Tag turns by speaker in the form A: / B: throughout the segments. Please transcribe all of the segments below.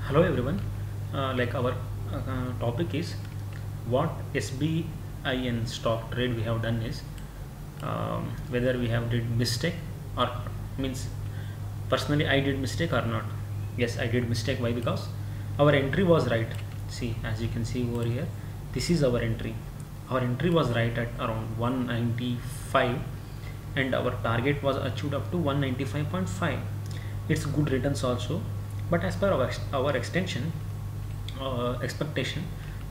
A: Hello everyone. Our topic is what SBIN stock trade we have done is whether we have did mistake or means personally I did mistake or not. Yes, I did mistake. Why? Because our entry was right. See, as you can see over here, this is our entry. Our entry was right at around 195 and our target was achieved up to 195.5. It's good returns also, but as per our extension expectation,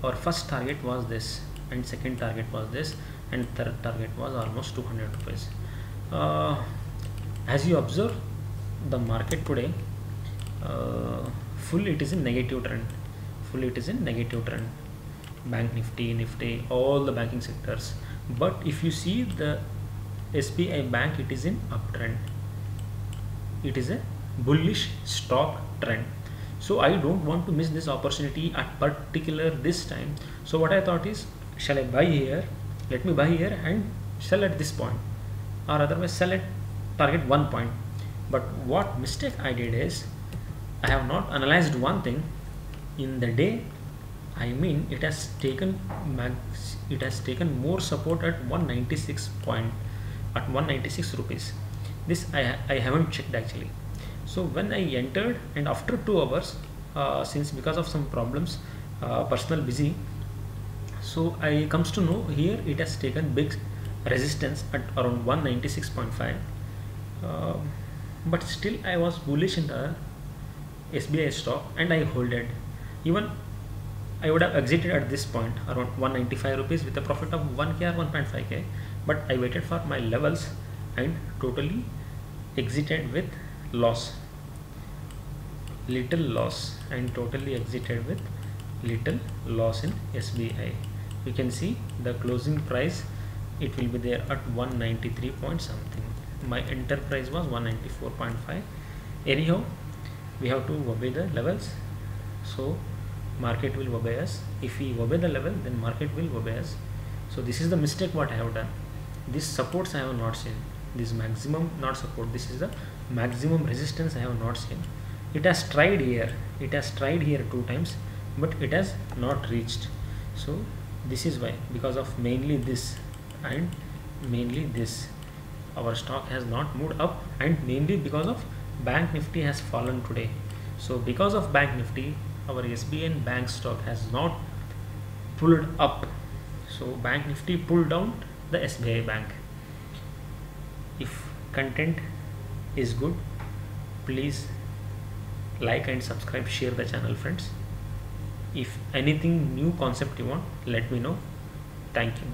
A: our first target was this and second target was this and third target was almost 200 rupees. uh, as you observe the market today, full it is in negative trend, bank nifty, all the banking sectors. But if you see the SBI bank, it is in uptrend, it is a bullish stock trend. So I don't want to miss this opportunity at particular this time. So what I thought is, shall I buy here, let me buy here and sell at this point, or otherwise sell at target 1 point. But what mistake I did is, I have not analyzed one thing in the day. I mean, it has taken more support at 196 point, at 196 rupees. This I haven't checked actually. So when I entered, and after 2 hours, since because of some problems, personal busy, so I comes to know here it has taken big resistance at around 196.5. uh, but still I was bullish in the SBI stock and I holded. Even I would have exited at this point around 195 rupees with a profit of 1k or 1.5k, but I waited for my levels and totally exited with loss, little loss, and totally exited with little loss in SBI. You can see the closing price, it will be there at 193 point something. My enter price was 194.5. anyhow, we have to obey the levels, so market will obey us. If we obey the level, then market will obey us. So this is the mistake what I have done. This supports I have not seen, this maximum not support, this is the maximum resistance I have not seen. It has tried here, 2 times, but it has not reached. So this is why, because of mainly this and mainly this, our stock has not moved up, and mainly because of bank nifty has fallen today. So because of bank nifty, our SBN bank stock has not pulled up. So bank nifty pulled down the SBI bank. If content is good, please like and subscribe, share the channel, friends. If anything new concept you want, let me know. Thank you.